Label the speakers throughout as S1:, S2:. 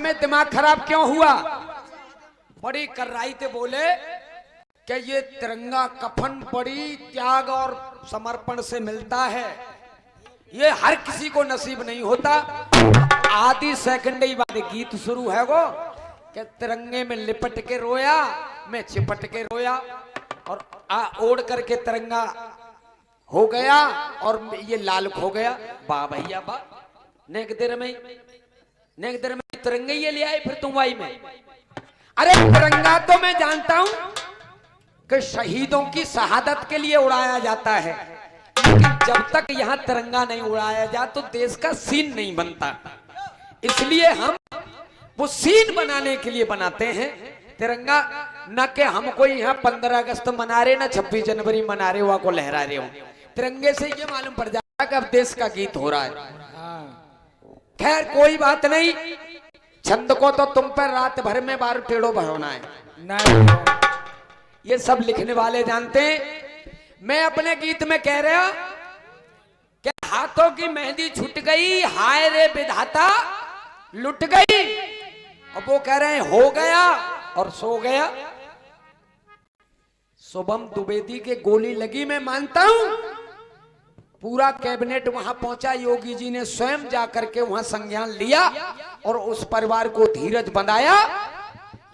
S1: में दिमाग खराब क्यों हुआ? बड़ी कर्राई थे बोले कि ये तिरंगा कफन बड़ी त्याग और समर्पण से मिलता है, ये हर किसी को नसीब नहीं होता। आधी सेकंड ही बाद गीत शुरू है वो कि तिरंगे में लिपट के रोया, मैं चिपट के रोया और ओढ़ करके तिरंगा हो गया और ये लाल खो गया। वाह भैया वाह, नेक देर में तिरंगे ये ले आए फिर तुम आई में। अरे तिरंगा तो मैं जानता हूं कि शहीदों की शहादत के लिए उड़ाया जाता है, लेकिन जब तक यहां तिरंगा नहीं उड़ाया जाए तो देश का सीन नहीं बनता। इसलिए हम वो सीन बनाने के लिए बनाते हैं तिरंगा, न कि हम कोई यहाँ 15 अगस्त मना रहे ना 26 जनवरी मना रहे हुआ को लहरा रहे हो। तिरंगे से ये मालूम पड़ जाता कि अब देश का गीत हो रहा है। खैर कोई बात नहीं, छंद को तो तुम पर रात भर में 12 टेढ़ों भरोना है, ये सब लिखने वाले जानते हैं। मैं अपने गीत में कह रहा कि हाथों की मेहंदी छूट गई, हाय रे विधाता लुट गई। अब वो कह रहे हैं हो गया और सो गया। शुभम द्विवेदी के गोली लगी, मैं मानता हूं पूरा कैबिनेट वहां पहुंचा, योगी जी ने स्वयं जाकर के वहां संज्ञान लिया और उस परिवार को धीरज बंधाया।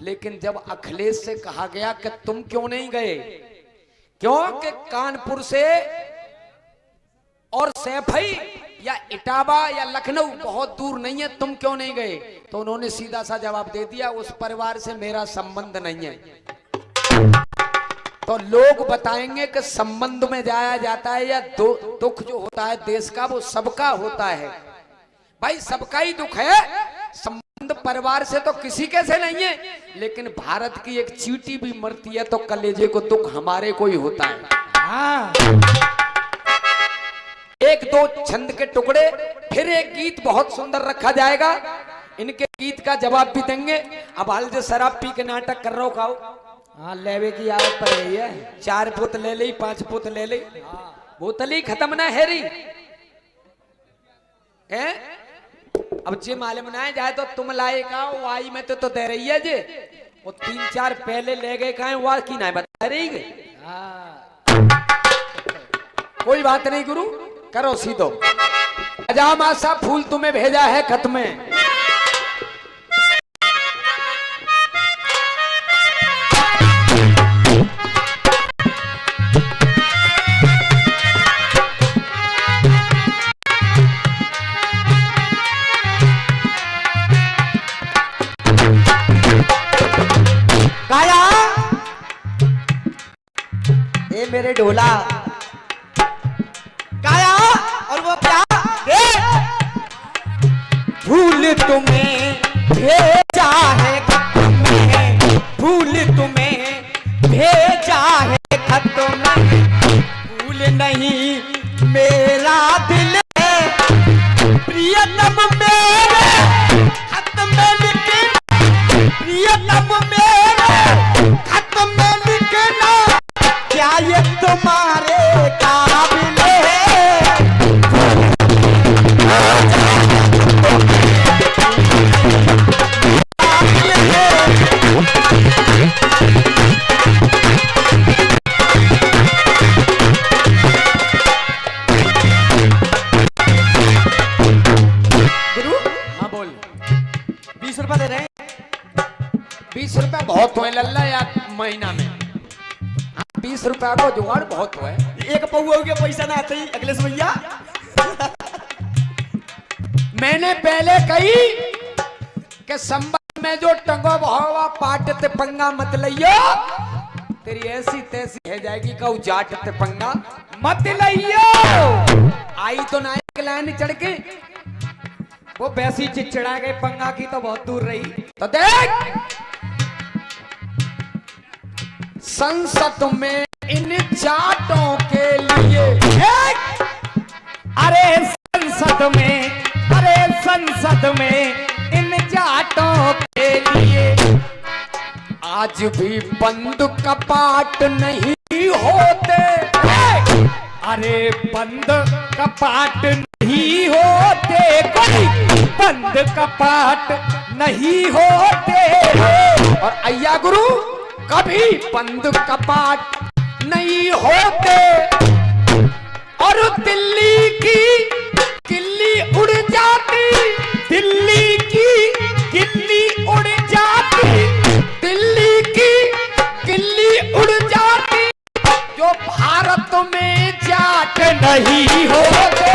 S1: लेकिन जब अखिलेश से कहा गया कि तुम क्यों नहीं गए, क्योंकि कानपुर से और सैफई या इटावा या लखनऊ बहुत दूर नहीं है, तुम क्यों नहीं गए? तो उन्होंने सीधा सा जवाब दे दिया उस परिवार से मेरा संबंध नहीं है। तो लोग बताएंगे कि संबंध में जाया जाता है या दुख जो होता है देश का वो सबका होता है। भाई सबका ही दुख है, संबंध परिवार से तो किसी के से नहीं है, लेकिन भारत की एक चींटी भी मरती है तो कलेजे को दुख हमारे को ही होता है। एक दो छंद के टुकड़े, फिर एक गीत बहुत सुंदर रखा जाएगा, इनके गीत का जवाब भी देंगे। अब हाल जो शराब पी के नाटक कर रहा हो खाओ, हाँ लेवे की आदत पड़ गई है, 4 पुत ले ली 5 पुत ले ली, बोतल ही खत्म ना है रही है। अब जे मालूम ना जाए तो तुम लाए का वाई में तो दे रही है जे, वो 3-4 पहले ले गए कहा वाह की ना बता रही गई। कोई बात नहीं गुरु, करो सीधो। अजामा सा फूल तुम्हें भेजा है खत में, काया ये मेरे ढोला काया और वो क्या फूल तुम्हें भेजा है खत में, फूल तुम्हें भेजा है खत में, फूल नहीं मेरा दिल है प्रियतम मेरे खत में लिखे, प्रियतम मेरे खत में लिखना क्या ये तुम्हारे काबिल है। गुरु हाँ बोल, 20 रुपया दे रहे हैं। 20 रुपया बहुत हुए लल्ला यार महीना में, 20 रुपया को जुगाड़ बहुत हुआ है।
S2: एक पौआ के पैसा ना आते ही अखिलेश भैया।
S1: मैंने पहले कही कि संबंध में जो टंगो भावा पाट ते पंगा मत लियो, तेरी ऐसी तैसी है जाएगी कहू जाट ते पंगा मत लियो। आई तो नायक लाइन चढ़ के वो वैसी चिड़चिड़ा गए पंगा की तो बहुत दूर रही। तो देख संसद में इन जाटों के लिए, अरे संसद में, अरे संसद में इन जाटों के लिए आज भी बंद कपाट नहीं होते, अरे बंद कपाट नहीं होते, कोई बंद कपाट नहीं होते और अय्या गुरु कभी बंद कपाट नहीं होते और दिल्ली की किल्ली उड़ जाती, दिल्ली की किल्ली उड़ जाती, दिल्ली की किल्ली उड़ जाती जो भारत में जाट नहीं होते।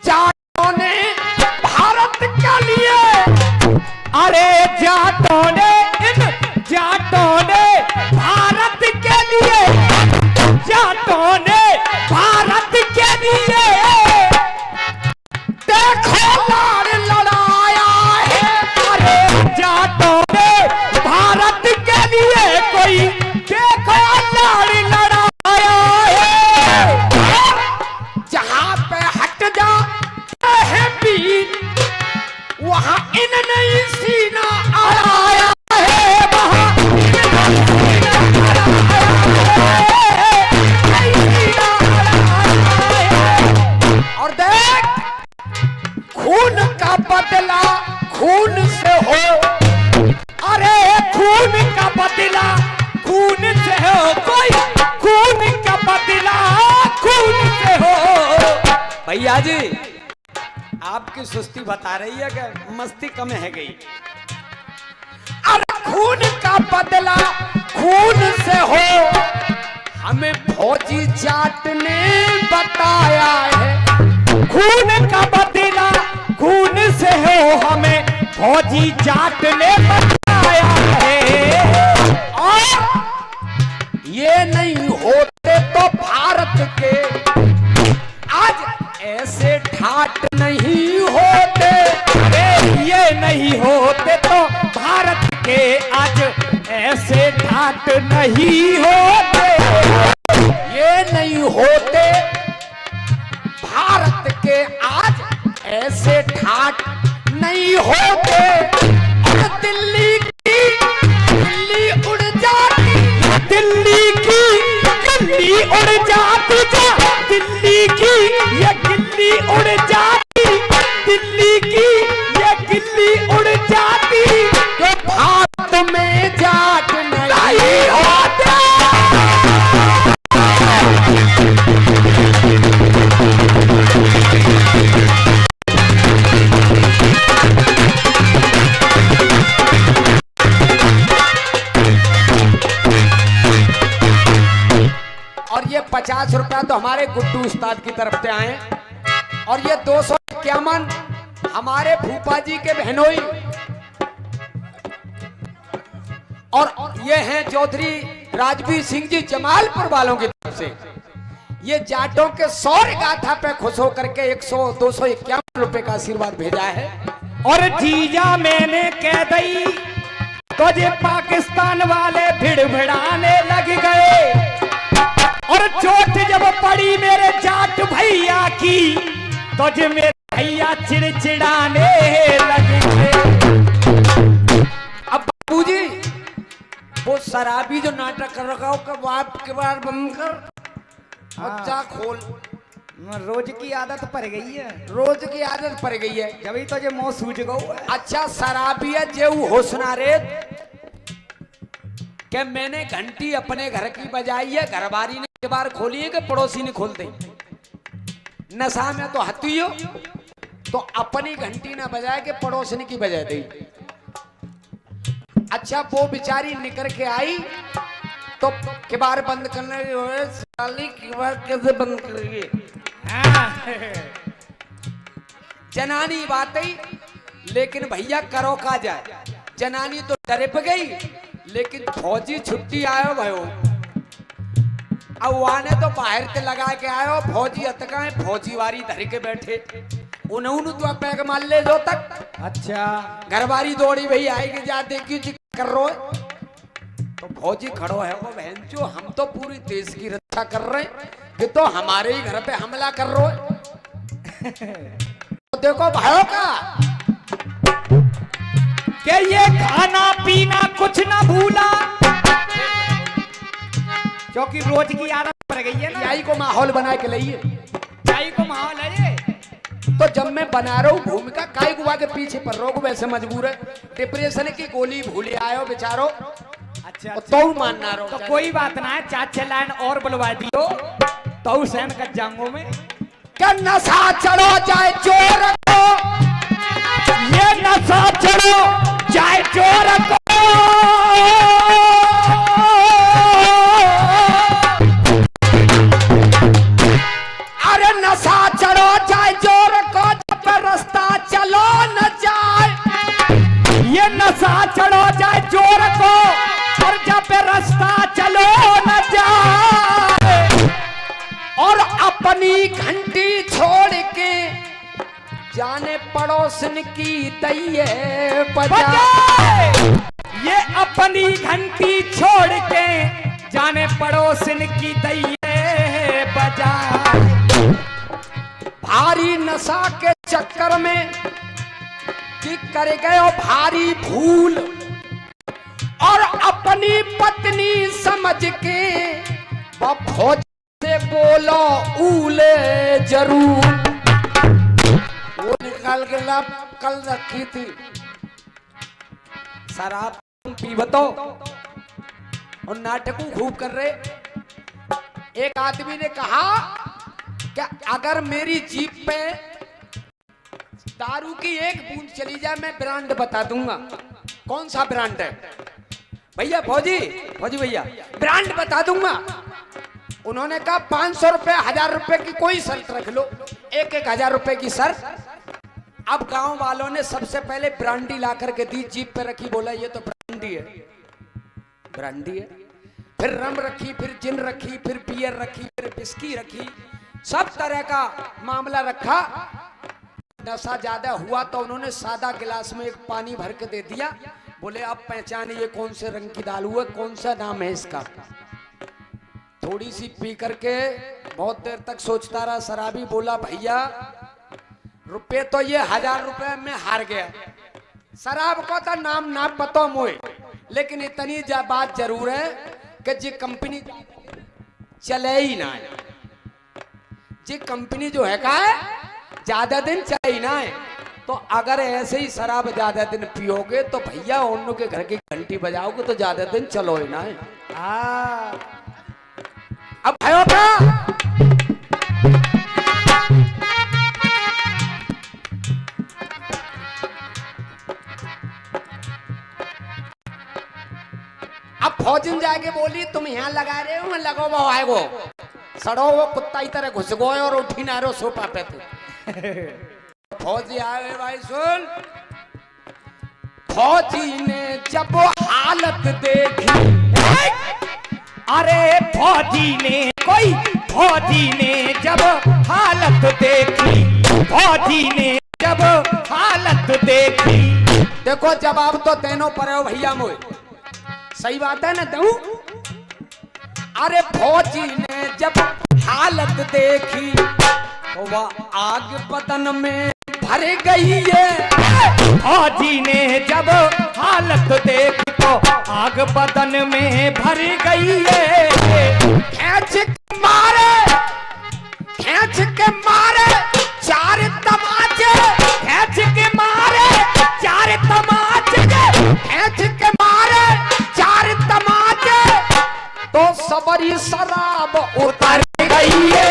S1: जाटों ने भारत के लिए, अरे जाटों ने, इन जाटों ने भारत के लिए, जाटों ने भारत के लिए देखो लाड़ लड़ाया है। अरे जाटों ने भारत के लिए कोई देखो लाड़ लड़ाया है। जहां पे हट जा है पीर वहां इन नहीं सीना अड़ाया है, वहां और देख खून का बदला खून से हो, अरे खून का बदला खून से हो, कोई खून का बदला खून से हो। भैया जी आपकी सुस्ती बता रही है कि मस्ती कम है गई। अरे खून का बदला खून से हो हमें फौजी जाट ने बताया है। खून का बदला खून से हो हमें फौजी जाट ने बताया है। और ये नहीं होते तो भारत के आज ऐसे ठाट नहीं होते, अरे ये नहीं होते तो भारत के आज ऐसे ठाट नहीं होते, ये नहीं होते भारत के आज ऐसे ठाट नहीं होते। और दिल्ली की दिल्ली उड़ जाती, दिल्ली की दिल्ली उड़ जाती, दिल्ली की ये दिल्ली उड़ जाती, दिल्ली की ये दिल्ली उड़ जाती जो भारत में जाट नहीं होते। और ये 50 रुपया तो हमारे गुड्डू उस्ताद की तरफ से आए और ये 251 हमारे फूफा जी के बहनोई और ये हैं चौधरी राजवीर सिंह जी जमालपुर वालों की तरफ से। ये जाटों के 100 गाथा पे खुश होकर के 251 रुपए का आशीर्वाद भेजा है। और जीजा मैंने कह दी तो ये पाकिस्तान वाले भिड़भिड़ाने लग गए और चोट जब पड़ी मेरे जाट भैया की तो जो मेरे भैया चिड़चिड़ाने लगे। अब बाबूजी वो शराबी जो नाटक कर रखा हो कब आपके बार बंद कर अच्छा खोल।
S2: रोज की आदत पड़ गई है,
S1: रोज की आदत पड़ गई है
S2: जब तो जो मुंह सूझ गो।
S1: अच्छा शराबी है जे होशना रे कि मैंने घंटी अपने घर की बजाई है, घरवारी ने एक बार खोली है कि पड़ोसी ने खोल दी। नशा में तो हती हो तो अपनी घंटी ना बजाए के पड़ोसी की बजा दी। अच्छा वो बेचारी निकल के आई तो किबार बंद करने साली किबार कैसे बंद करेगी। जनानी बात ही लेकिन भैया करो का जाए। जनानी तो डरप गई लेकिन फौजी छुट्टी आयो भयो। अब वाने तो बाहर से लगा के आयो फौजी अतका फौजी वारी धर के बैठे उन्होंने तो पैक मार ले जो तक। अच्छा घरवारी दौड़ी भई आएगी जा देखी कर रो तो फौजी खड़ो है वो बहन जो हम तो पूरी देश की रक्षा कर रहे कि तो हमारे ही घर पे हमला कर रो। तो देखो भाइयों का
S2: कि ये खाना पीना कुछ ना भूला, क्योंकि रोज की आदत पड़ गई है ना।
S1: यही को माहौल बना के लाइए,
S2: यही को माहौल है ये।
S1: तो जब मैं बना रहा हूँ भूमिका काय गुआ के पीछे पड़ रहा हूँ, वैसे मजबूर है। डिप्रेशन की गोली भूले आयो बेचारो,
S2: अच्छा,
S1: तो मानना रहो।
S2: तो कोई बात ना है, 4-6 लाइन और बुलवा दियो तो सहन कर जाऊंगो मैं।
S1: क्या नशा चढ़ो जाए चोर को,
S2: ये नशा चढ़ो जाए चोर को,
S1: अरे नशा चढ़ो जाए चोर को, जब रास्ता चलो न जाए।
S2: ये नशा चढ़ो जाए चोर को और जब रास्ता चलो न जाए,
S1: और अपनी घंटी छोड़ के जाने पड़ोसन की दैये बजाए।
S2: ये अपनी घंटी छोड़ के जाने पड़ोसन की दैये बजाए।
S1: भारी नशा के चक्कर में कि कर गए भारी भूल, और अपनी पत्नी समझ के वह फौज से बोलो उले जरूर। वो निकाल के लब कल रखी थी, शराब पीबतो और नाटकू खूब कर रहे। एक आदमी ने कहा कि अगर मेरी जीप पे दारू की एक बूंद चली जाए, मैं ब्रांड बता दूंगा। कौन सा ब्रांड है भैया? फौजी भैया ब्रांड बता दूंगा। उन्होंने कहा 500 रुपए 1000 रुपए की कोई शर्त रख लो, 1-1000 रुपए की शर्त। अब गांव वालों ने सबसे पहले ब्रांडी ला करके दी, जीप पे रखी, बोला ये तो ब्रांडी है, ब्रांडी है। फिर रम रखी, फिर जिन रखी, फिर बियर रखी, फिर विस्की रखी, सब तरह का मामला रखा। नशा ज्यादा हुआ तो उन्होंने सादा गिलास में एक पानी भर के दे दिया, बोले अब पहचानिए कौन से रंग की दारू है, कौन सा नाम है इसका। थोड़ी सी पी करके बहुत देर तक सोचता रहा। शराबी बोला भैया रुपए तो ये 1000 रुपए में हार गया, शराब को तो नाम ना पता मोए, लेकिन इतनी बात जरूर है कि जी कंपनी चले ही ना है, जी कंपनी जो है का है ज्यादा दिन चले ही ना है। तो अगर ऐसे ही शराब ज्यादा दिन पियोगे तो भैया उन के घर की घंटी बजाओगे तो ज्यादा दिन चलो ही ना है। अब भयो का अब फौजन जाके बोली तुम यहाँ लगा रहे हो, मैं लगो वो आएगो, सड़ो वो कुत्ता ही तरह घुस गए और उठी ना रो सोफा पे थे। फौजी आए भाई सुन, फौजी ने जब हालत देखी,
S2: अरे फौजी ने जब हालत देखी, फौजी ने जब हालत देखी।
S1: देखो जवाब तो तेनो पर हो भैया मोए, सही बात है ना दूं? अरे फौजी ने जब हालत देखी तो वह आग बदन में भर गई है।
S2: फौजी ने जब हालत देखी तो आग बदन में भर गई है।
S1: खींच के मारे 4 तमाचे,
S2: खींच के मारे 4 तमाचे,
S1: खींच के मारे 4 तमाचे, तो सबरी शराब उतर गई है।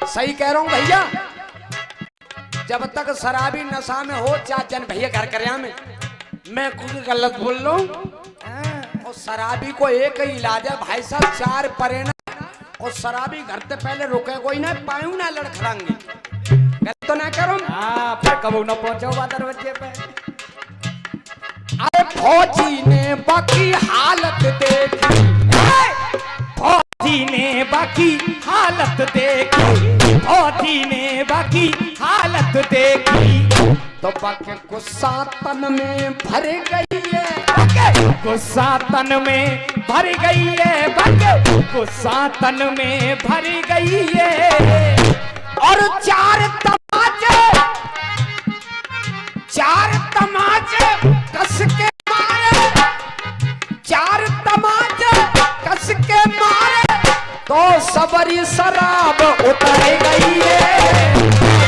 S1: सही कह रहा हूं भैया, जब तक शराबी नशा में हो, चाचन भैया घर करया में, मैं खुद गलत बोल रहा हूं। और शराबी को एक ही इलाज है भाई साहब, 4 परेना, और शराबी घर से पहले रुके कोई ना, पायू ना लड़खड़ांगे। गलत तो ना करो,
S2: फिर कबू न पहुंचो दरवाजे पे।
S1: अरे फौजी ने बाकी हालत देखी,
S2: फौजी ने बाकी हालत देखी, फौजी ने बाकी हालत देखी।
S1: तो बाके गुस्सा तन में भर गई है,
S2: गुस्सा तन में भर गई है, बाके गुस्सा तन में भर गई है।
S1: और चार तमाचे कस के मारे, चार तमाचे कस के मारे, तो सबरी शराब उतर गई है।